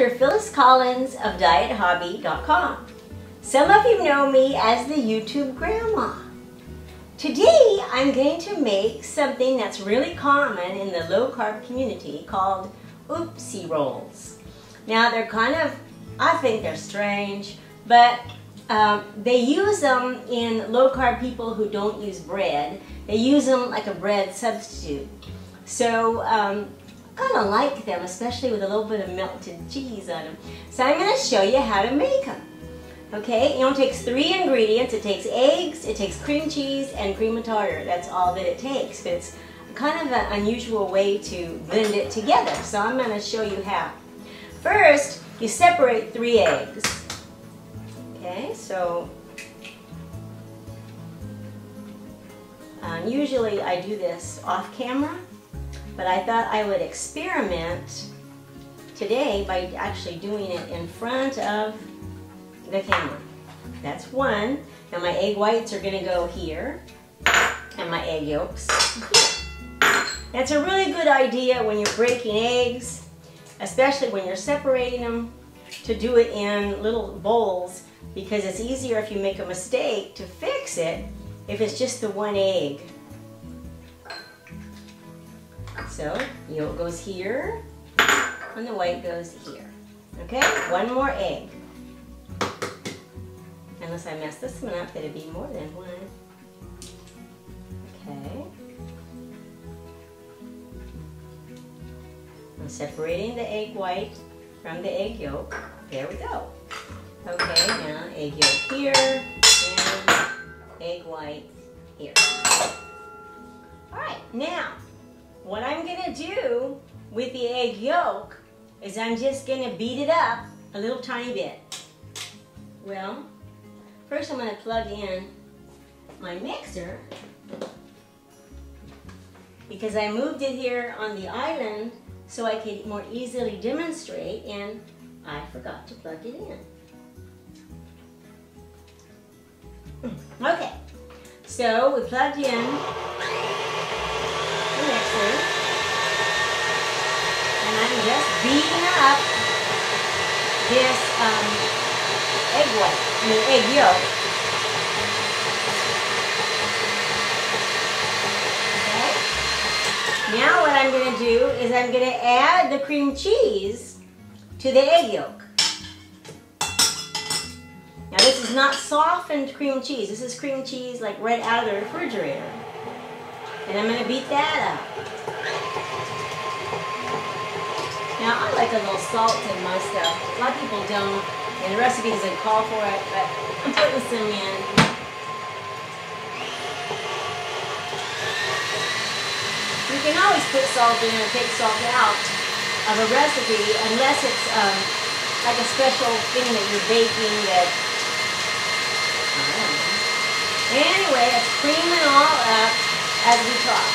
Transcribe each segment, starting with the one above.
Dr. Phyllis Collins of DietHobby.com. Some of you know me as the YouTube Grandma. Today I'm going to make something that's really common in the low-carb community called Oopsie rolls. Now they're kind of, I think they're strange, but they use them in low-carb people who don't use bread. They use them like a bread substitute. So I kind of like them, especially with a little bit of melted cheese on them. So I'm going to show you how to make them. Okay, it only takes 3 ingredients. It takes eggs, it takes cream cheese, and cream of tartar. That's all that it takes. But it's kind of an unusual way to blend it together. So I'm going to show you how. First, you separate 3 eggs. Okay, so usually I do this off camera, but I thought I would experiment today by actually doing it in front of the camera. That's one. Now my egg whites are going to go here, and my egg yolks here. That's a really good idea when you're breaking eggs, especially when you're separating them, to do it in little bowls, because it's easier if you make a mistake to fix it if it's just the 1 egg. So yolk goes here, and the white goes here. Okay, 1 more egg. Unless I mess this one up, it'd be more than 1. Okay. I'm separating the egg white from the egg yolk. There we go. Okay, now egg yolk here and egg white here. Alright, now what I'm going to do with the egg yolk is I'm just going to beat it up a little tiny bit. Well, first I'm going to plug in my mixer because I moved it here on the island so I could more easily demonstrate, and I forgot to plug it in. Okay, so we plugged in the mixer, and I'm just beating up this egg white, egg yolk. Okay. Now what I'm going to do is I'm going to add the cream cheese to the egg yolk. Now this is not softened cream cheese. This is cream cheese like right out of the refrigerator. And I'm going to beat that up. Now I like a little salt in my stuff. A lot of people don't, and the recipe doesn't call for it, but I'm putting some in. You can always put salt in or take salt out of a recipe unless it's like a special thing that you're baking that, I don't know. Anyway, it's creaming all up as we talk.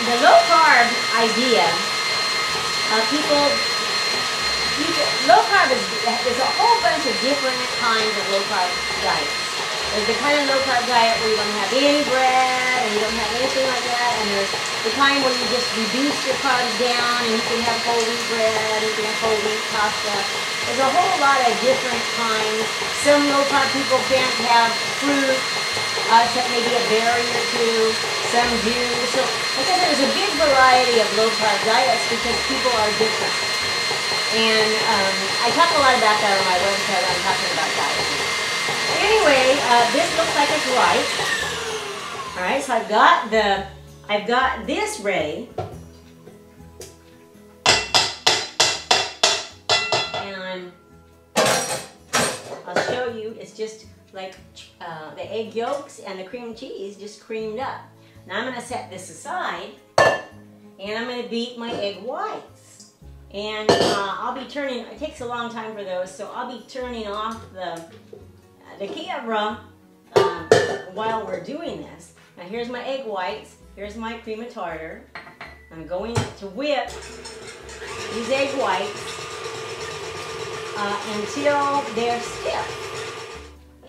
The low carb idea, low carb there's a whole bunch of different kinds of low carb diets. There's the kind of low carb diet where you don't have any bread and you don't have anything like that, and there's the kind where you just reduce your carbs down and you can have whole wheat bread, you can have whole wheat pasta. There's a whole lot of different kinds. Some low carb people can't have fruit, except maybe a berry or two. Some do. So like I said, there's a big variety of low carb diets because people are different. And I talk a lot about that on my website when I'm talking about dieting. Anyway, this looks like it's right. All right, so I've got this ready, and I'll show you. It's just like the egg yolks and the cream cheese just creamed up. Now I'm going to set this aside, and I'm going to beat my egg whites. And I'll be turning. It takes a long time for those, so I'll be turning off the camera while we're doing this. Now here's my egg whites, here's my cream of tartar. I'm going to whip these egg whites until they're stiff.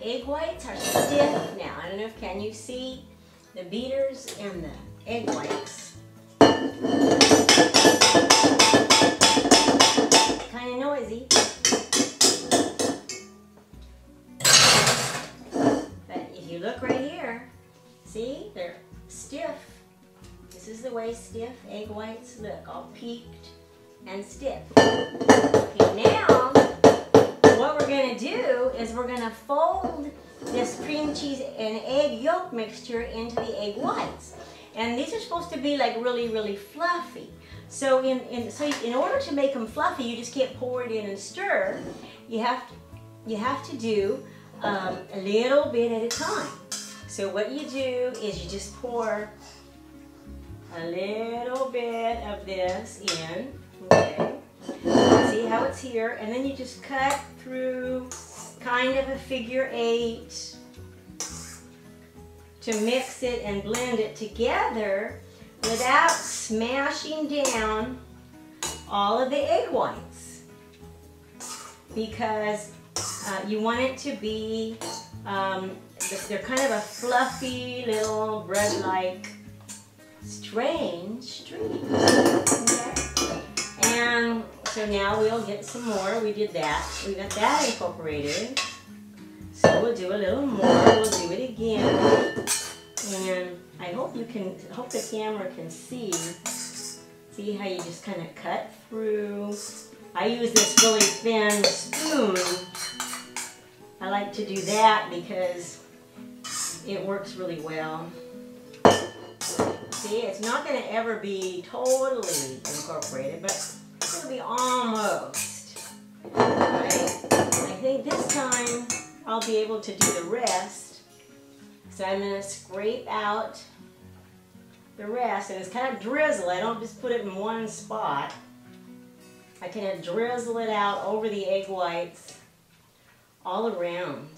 Egg whites are stiff now. I don't know if can you see the beaters and the egg whites. See, they're stiff. This is the way stiff egg whites look, all peaked and stiff. Okay, now what we're going to do is we're going to fold this cream cheese and egg yolk mixture into the egg whites. And these are supposed to be like really, really fluffy. So in order to make them fluffy, you just can't pour it in and stir. You have to do a little bit at a time. So what you do is you just pour a little bit of this in, okay? See how it's here, and then you just cut through kind of a figure 8 to mix it and blend it together without smashing down all of the egg whites, because you want it to be, they're kind of a fluffy little bread-like strange streak. Okay? And so now we'll get some more. We did that. We got that incorporated. So we'll do a little more. We'll do it again. And I hope the camera can see how you just kind of cut through. I use this really thin spoon. I like to do that because it works really well. See, it's not going to ever be totally incorporated, but it's going to be almost. Right? I think this time I'll be able to do the rest. So I'm going to scrape out the rest, and it's kind of drizzle. I don't just put it in one spot. I kind of drizzle it out over the egg whites all around.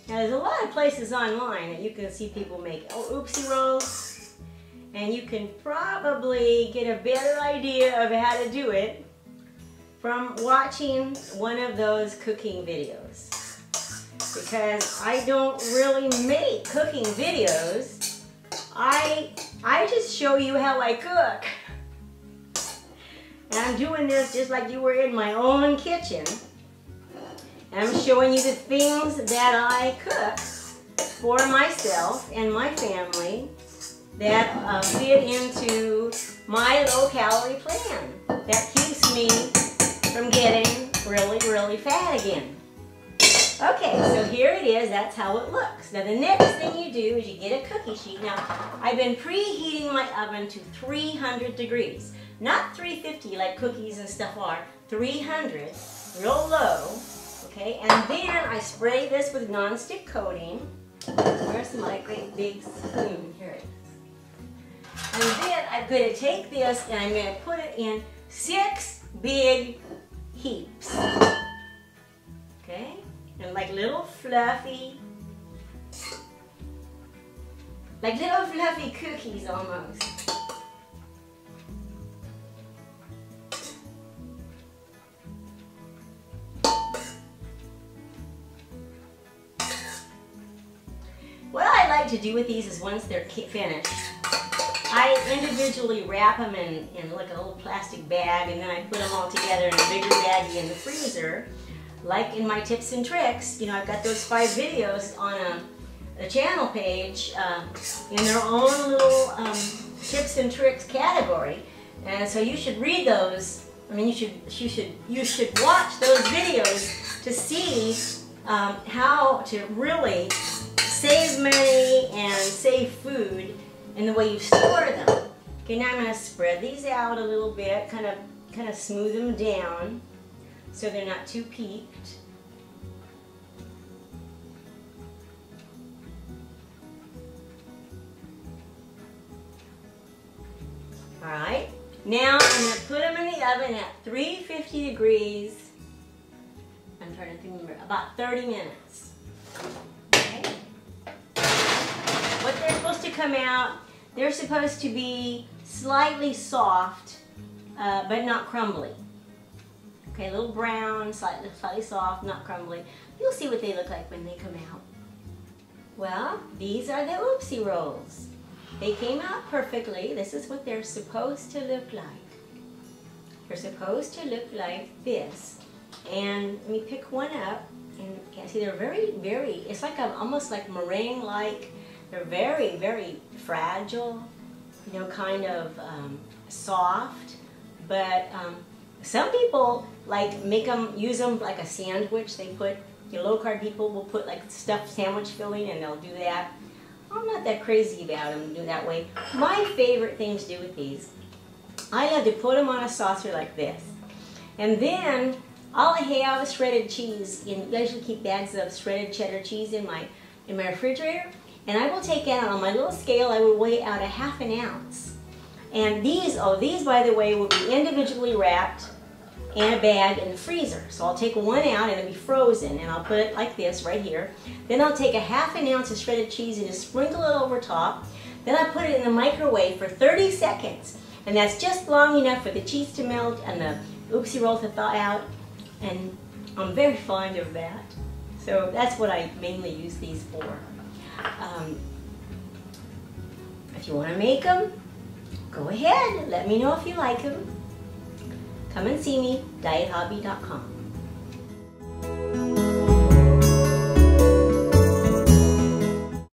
Now there's a lot of places online that you can see people make Oopsie rolls, and you can probably get a better idea of how to do it from watching one of those cooking videos. Because I don't really make cooking videos. I just show you how I cook. And I'm doing this just like you were in my own kitchen. And I'm showing you the things that I cook for myself and my family that fit into my low-calorie plan. That keeps me from getting really, really fat again. Okay, so here it is. That's how it looks. Now the next thing you do is you get a cookie sheet. Now I've been preheating my oven to 300 degrees. Not 350 like cookies and stuff are. 300, real low. Okay, and then I spray this with nonstick coating. Where's my great big spoon? Here it is. And then I'm going to take this and I'm going to put it in 6 big heaps. Okay, and like little fluffy cookies almost. What I like to do with these is once they're finished, I individually wrap them in like a little plastic bag, and then I put them all together in a bigger baggie in the freezer. Like in my tips and tricks, you know, I've got those 5 videos on a channel page in their own little tips and tricks category, and so you should read those. I mean, you should watch those videos to see how to really save money and save food in the way you store them. Okay, now I'm going to spread these out a little bit, kind of smooth them down so they're not too peaked. Alright, now I'm going to put them in the oven at 350 degrees, I'm trying to remember, about 30 minutes. Okay. What they're supposed to come out, they're supposed to be slightly soft, but not crumbly. Okay, a little brown, slightly soft, not crumbly. You'll see what they look like when they come out. Well, these are the Oopsie rolls. They came out perfectly. This is what they're supposed to look like. They're supposed to look like this. And let me pick one up and Yeah, see, they're very, it's like almost like meringue-like. They're very, very fragile, you know, kind of soft. But some people like use them like a sandwich. They put, you know, low-carb people will put like stuffed sandwich filling, and they'll do that. I'm not that crazy about them do that way. My favorite thing to do with these, I love to put them on a saucer like this. And then I'll have shredded cheese. I usually keep bags of shredded cheddar cheese in my refrigerator. And I will take out on my little scale, I will weigh out a ½ ounce. And these by the way, will be individually wrapped in a bag in the freezer. So I'll take one out and it'll be frozen, and I'll put it like this right here. Then I'll take a ½ ounce of shredded cheese and just sprinkle it over top. Then I put it in the microwave for 30 seconds. And that's just long enough for the cheese to melt and the Oopsie roll to thaw out. And I'm very fond of that. So that's what I mainly use these for. If you want to make them, go ahead. Let me know if you like them. Come and see me, diethobby.com.